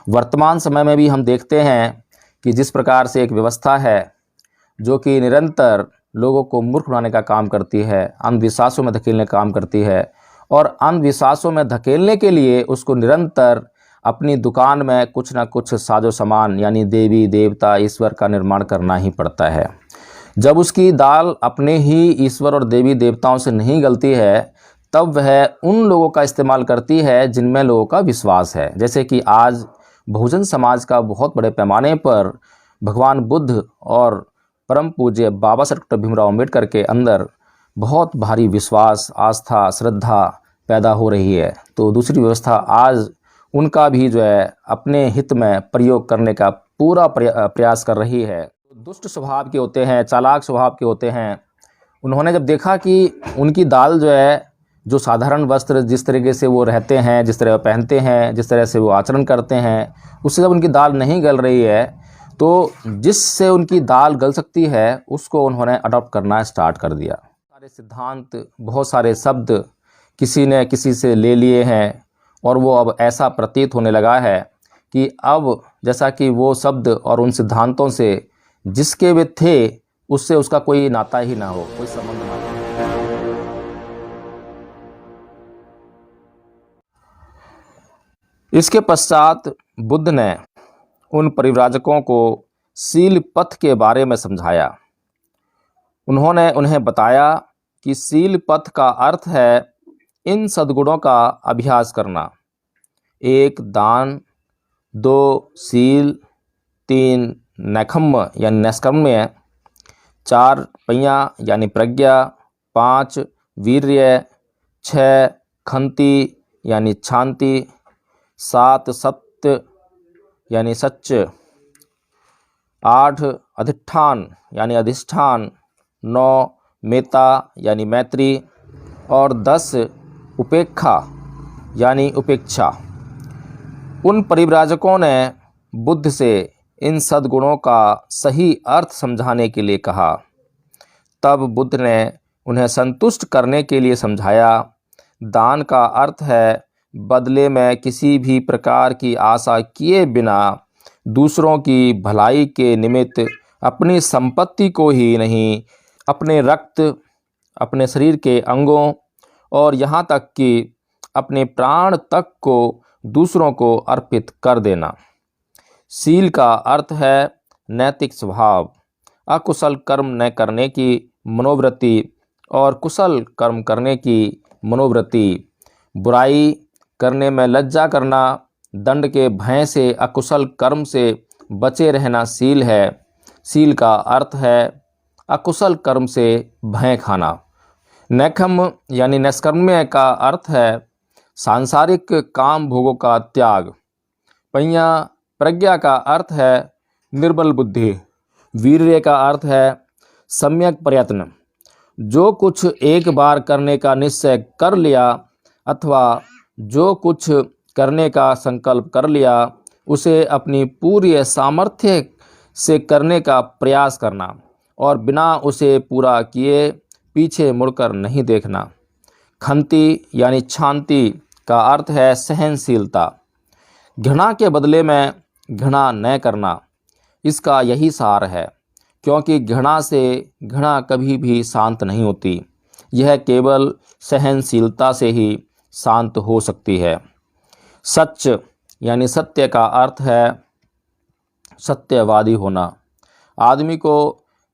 वर्तमान समय में भी हम देखते हैं कि जिस प्रकार से एक व्यवस्था है जो कि निरंतर लोगों को मूर्ख बनाने का काम करती है, अंधविश्वासों में धकेलने का काम करती है, और अंधविश्वासों में धकेलने के लिए उसको निरंतर अपनी दुकान में कुछ ना कुछ साजो सामान यानी देवी देवता ईश्वर का निर्माण करना ही पड़ता है। जब उसकी दाल अपने ही ईश्वर और देवी देवताओं से नहीं गलती है, तब वह उन लोगों का इस्तेमाल करती है जिनमें लोगों का विश्वास है। जैसे कि आज बहुजन समाज का बहुत बड़े पैमाने पर भगवान बुद्ध और परम पूज्य बाबा साहब डॉक्टर भीमराव अम्बेडकर के अंदर बहुत भारी विश्वास, आस्था, श्रद्धा पैदा हो रही है। तो दूसरी व्यवस्था आज उनका भी जो है अपने हित में प्रयोग करने का पूरा प्रयास कर रही है। दुष्ट स्वभाव के होते हैं, चालाक स्वभाव के होते हैं। उन्होंने जब देखा कि उनकी दाल जो है, जो साधारण वस्त्र जिस तरीके से वो रहते हैं, जिस तरह पहनते हैं, जिस तरह से वो आचरण करते हैं, उससे जब उनकी दाल नहीं गल रही है, तो जिससे उनकी दाल गल सकती है उसको उन्होंने अडॉप्ट करना स्टार्ट कर दिया। सारे सिद्धांत, बहुत सारे शब्द किसी ने किसी से ले लिए हैं, और वो अब ऐसा प्रतीत होने लगा है कि अब जैसा कि वो शब्द और उन सिद्धांतों से जिसके वे थे उससे उसका कोई नाता ही ना हो, कोई संबंध ना हो। इसके पश्चात बुद्ध ने उन परिव्राजकों को शील पथ के बारे में समझाया। उन्होंने उन्हें बताया कि शील पथ का अर्थ है इन सद्गुणों का अभ्यास करना। 1 दान, 2 शील, 3 नैखम्य यानी नैष्कर्म्य, 4 पय्या यानी प्रज्ञा, 5 वीर्य, 6 खंति यानी शांति, 7 सत्य यानी सच्च, 8 अधिष्ठान यानी अधिष्ठान, 9 मेता यानी मैत्री, और 10 उपेक्षा यानी उपेक्षा। उन परिव्राजकों ने बुद्ध से इन सद्गुणों का सही अर्थ समझाने के लिए कहा। तब बुद्ध ने उन्हें संतुष्ट करने के लिए समझाया, दान का अर्थ है बदले में किसी भी प्रकार की आशा किए बिना दूसरों की भलाई के निमित्त अपनी संपत्ति को ही नहीं, अपने रक्त, अपने शरीर के अंगों और यहाँ तक कि अपने प्राण तक को दूसरों को अर्पित कर देना। शील का अर्थ है नैतिक स्वभाव, अकुशल कर्म न करने की मनोवृत्ति और कुशल कर्म करने की मनोवृत्ति, बुराई करने में लज्जा करना, दंड के भय से अकुशल कर्म से बचे रहना शील है। शील का अर्थ है अकुशल कर्म से भय खाना। नैखम्य यानी नैष्कर्म्य का अर्थ है सांसारिक काम भोगों का त्याग। पय्या प्रज्ञा का अर्थ है निर्बल बुद्धि। वीर्य का अर्थ है सम्यक प्रयत्न। जो कुछ एक बार करने का निश्चय कर लिया अथवा जो कुछ करने का संकल्प कर लिया उसे अपनी पूरी सामर्थ्य से करने का प्रयास करना और बिना उसे पूरा किए पीछे मुड़कर नहीं देखना। खंति यानी शांति का अर्थ है सहनशीलता। घृणा के बदले में घृणा न करना, इसका यही सार है, क्योंकि घृणा से घृणा कभी भी शांत नहीं होती। यह केवल सहनशीलता से ही शांत हो सकती है। सच यानी सत्य का अर्थ है सत्यवादी होना। आदमी को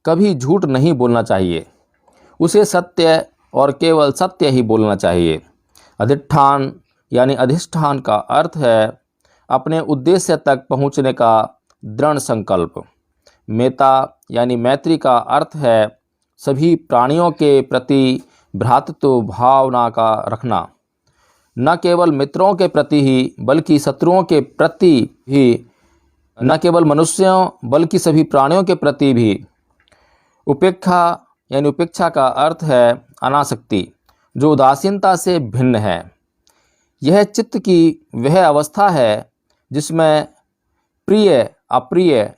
कभी झूठ नहीं बोलना चाहिए, उसे सत्य और केवल सत्य ही बोलना चाहिए। अधिष्ठान यानी अधिष्ठान का अर्थ है अपने उद्देश्य तक पहुंचने का दृढ़ संकल्प। मेता यानी मैत्री का अर्थ है सभी प्राणियों के प्रति भ्रातृत्व भावना का रखना, न केवल मित्रों के प्रति ही बल्कि शत्रुओं के प्रति भी, न केवल मनुष्यों बल्कि सभी प्राणियों के प्रति भी। उपेक्षा यानी उपेक्षा का अर्थ है अनासक्ति, जो उदासीनता से भिन्न है। यह चित्त की वह अवस्था है जिसमें प्रिय अप्रिय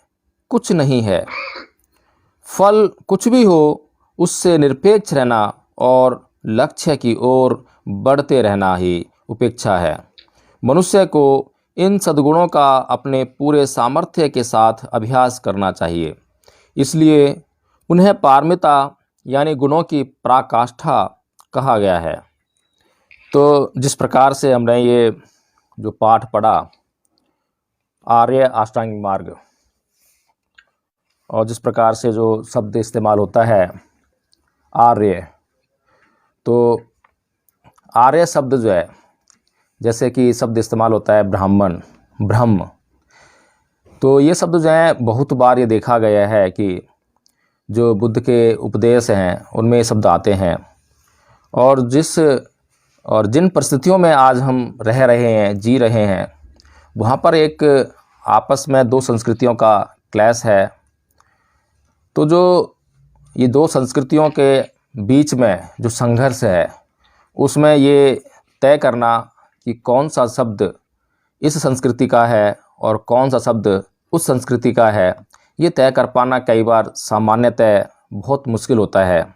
कुछ नहीं है, फल कुछ भी हो उससे निरपेक्ष रहना और लक्ष्य की ओर बढ़ते रहना ही उपेक्षा है। मनुष्य को इन सद्गुणों का अपने पूरे सामर्थ्य के साथ अभ्यास करना चाहिए। इसलिए उन्हें पारमिता यानी गुणों की पराकाष्ठा कहा गया है। तो जिस प्रकार से हमने ये जो पाठ पढ़ा आर्य अष्टांगिक मार्ग, और जिस प्रकार से जो शब्द इस्तेमाल होता है आर्य, तो आर्य शब्द जो है, जैसे कि शब्द इस्तेमाल होता है ब्राह्मण, ब्रह्म, तो ये शब्द जो है बहुत बार ये देखा गया है कि जो बुद्ध के उपदेश हैं उनमें ये शब्द आते हैं। और जिन परिस्थितियों में आज हम रह रहे हैं, जी रहे हैं, वहाँ पर एक आपस में दो संस्कृतियों का क्लैश है। तो जो ये दो संस्कृतियों के बीच में जो संघर्ष है, उसमें ये तय करना कि कौन सा शब्द इस संस्कृति का है और कौन सा शब्द उस संस्कृति का है, ये तय कर पाना कई बार सामान्यतः बहुत मुश्किल होता है।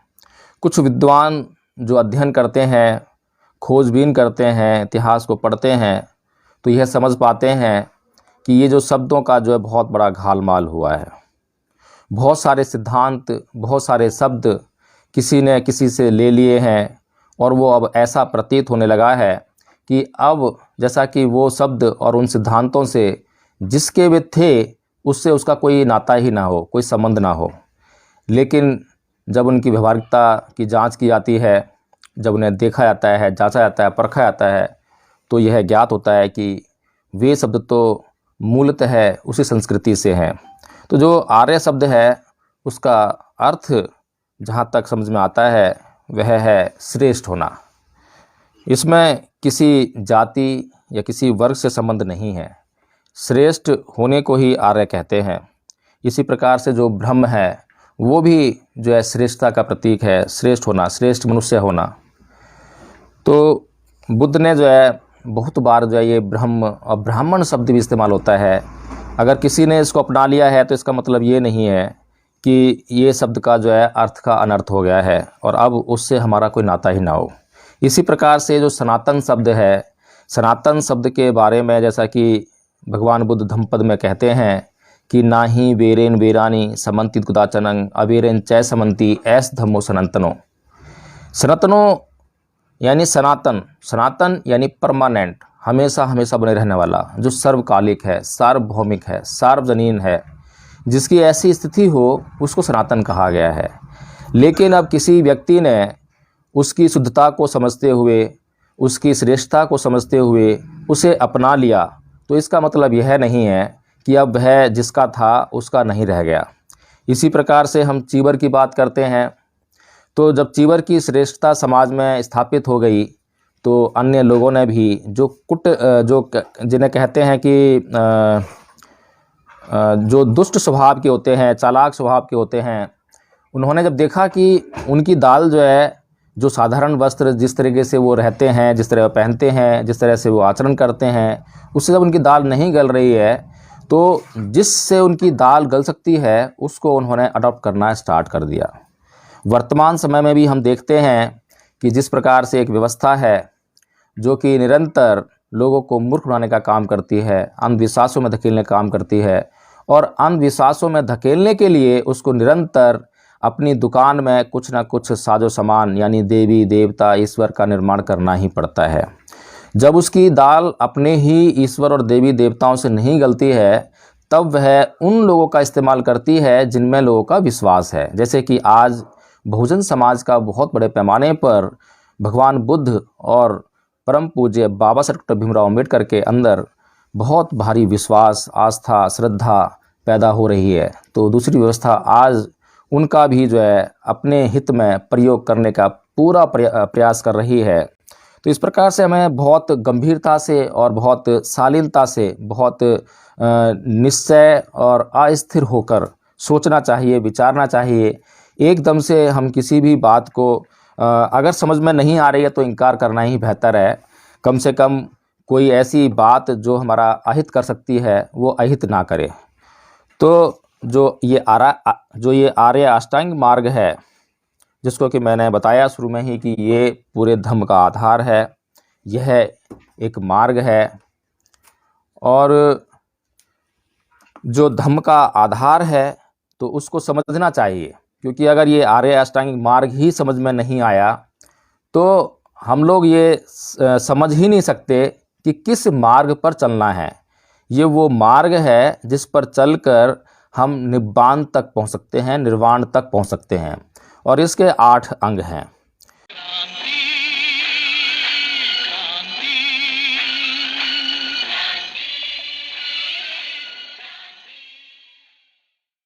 कुछ विद्वान जो अध्ययन करते हैं, खोजबीन करते हैं, इतिहास को पढ़ते हैं, तो यह समझ पाते हैं कि ये जो शब्दों का जो है बहुत बड़ा घालमाल हुआ है। बहुत सारे सिद्धांत, बहुत सारे शब्द किसी ने किसी से ले लिए हैं, और वो अब ऐसा प्रतीत होने लगा है कि अब जैसा कि वो शब्द और उन सिद्धांतों से जिसके वे थे उससे उसका कोई नाता ही ना हो, कोई संबंध ना हो। लेकिन जब उनकी व्यवहारिकता की जांच की जाती है, जब उन्हें देखा जाता है, जांचा जाता है, परखा जाता है, तो यह ज्ञात होता है कि वे शब्द तो मूलतः उसी संस्कृति से हैं। तो जो आर्य शब्द है उसका अर्थ जहाँ तक समझ में आता है वह है श्रेष्ठ होना। इसमें किसी जाति या किसी वर्ग से संबंध नहीं है, श्रेष्ठ होने को ही आर्य कहते हैं। इसी प्रकार से जो ब्रह्म है वो भी जो है श्रेष्ठता का प्रतीक है, श्रेष्ठ होना, श्रेष्ठ मनुष्य होना। तो बुद्ध ने जो है बहुत बार जो है ये ब्रह्म और ब्राह्मण शब्द भी इस्तेमाल होता है। अगर किसी ने इसको अपना लिया है तो इसका मतलब ये नहीं है कि ये शब्द का जो है अर्थ का अनर्थ हो गया है और अब उससे हमारा कोई नाता ही ना हो। इसी प्रकार से जो सनातन शब्द है, सनातन शब्द के बारे में जैसा कि भगवान बुद्ध धम्मपद में कहते हैं कि ना ही वेरेन वेरानी समन्ति कुदाचनं अवेरेन चै समन्ति ऐस धम्मो सनातनो। सनातनो यानी सनातन, सनातन यानी परमानेंट, हमेशा हमेशा बने रहने वाला, जो सर्वकालिक है, सार्वभौमिक है, सार्वजनीन है, जिसकी ऐसी स्थिति हो उसको सनातन कहा गया है। लेकिन अब किसी व्यक्ति ने उसकी शुद्धता को समझते हुए, उसकी श्रेष्ठता को समझते हुए उसे अपना लिया, तो इसका मतलब यह नहीं है कि अब वह जिसका था उसका नहीं रह गया। इसी प्रकार से हम चीवर की बात करते हैं, तो जब चीवर की श्रेष्ठता समाज में स्थापित हो गई तो अन्य लोगों ने भी जो जिन्हें कहते हैं कि जो दुष्ट स्वभाव के होते हैं, चालाक स्वभाव के होते हैं, उन्होंने जब देखा कि उनकी दाल जो है, जो साधारण वस्त्र जिस तरीके से वो रहते हैं, जिस तरह पहनते हैं, जिस तरह से वो आचरण करते हैं, उससे जब उनकी दाल नहीं गल रही है, तो जिससे उनकी दाल गल सकती है उसको उन्होंने अडॉप्ट करना स्टार्ट कर दिया। वर्तमान समय में भी हम देखते हैं कि जिस प्रकार से एक व्यवस्था है जो कि निरंतर लोगों को मूर्ख बनाने का काम करती है, अंधविश्वासों में धकेलने का काम करती है, और अंधविश्वासों में धकेलने के लिए उसको निरंतर अपनी दुकान में कुछ ना कुछ साजो सामान यानी देवी देवता ईश्वर का निर्माण करना ही पड़ता है। जब उसकी दाल अपने ही ईश्वर और देवी देवताओं से नहीं गलती है, तब वह उन लोगों का इस्तेमाल करती है जिनमें लोगों का विश्वास है। जैसे कि आज बहुजन समाज का बहुत बड़े पैमाने पर भगवान बुद्ध और परम पूज्य बाबा साहब डॉक्टर भीमराव अम्बेडकर के अंदर बहुत भारी विश्वास, आस्था, श्रद्धा पैदा हो रही है। तो दूसरी व्यवस्था आज उनका भी जो है अपने हित में प्रयोग करने का पूरा प्रयास कर रही है। तो इस प्रकार से हमें बहुत गंभीरता से और बहुत शालीनता से, बहुत निश्चय और अस्थिर होकर सोचना चाहिए, विचारना चाहिए। एकदम से हम किसी भी बात को अगर समझ में नहीं आ रही है तो इनकार करना ही बेहतर है। कम से कम कोई ऐसी बात जो हमारा अहित कर सकती है वो अहित ना करे। तो जो ये आर्य अष्टांग मार्ग है, जिसको कि मैंने बताया शुरू में ही कि ये पूरे धम्म का आधार है, यह एक मार्ग है और जो धम्म का आधार है तो उसको समझना चाहिए, क्योंकि अगर ये आर्य अष्टांगिक मार्ग ही समझ में नहीं आया तो हम लोग ये समझ ही नहीं सकते कि किस मार्ग पर चलना है। ये वो मार्ग है जिस पर चलकर हम निब्बान तक पहुंच सकते हैं, निर्वाण तक पहुंच सकते हैं, और इसके 8 अंग हैं।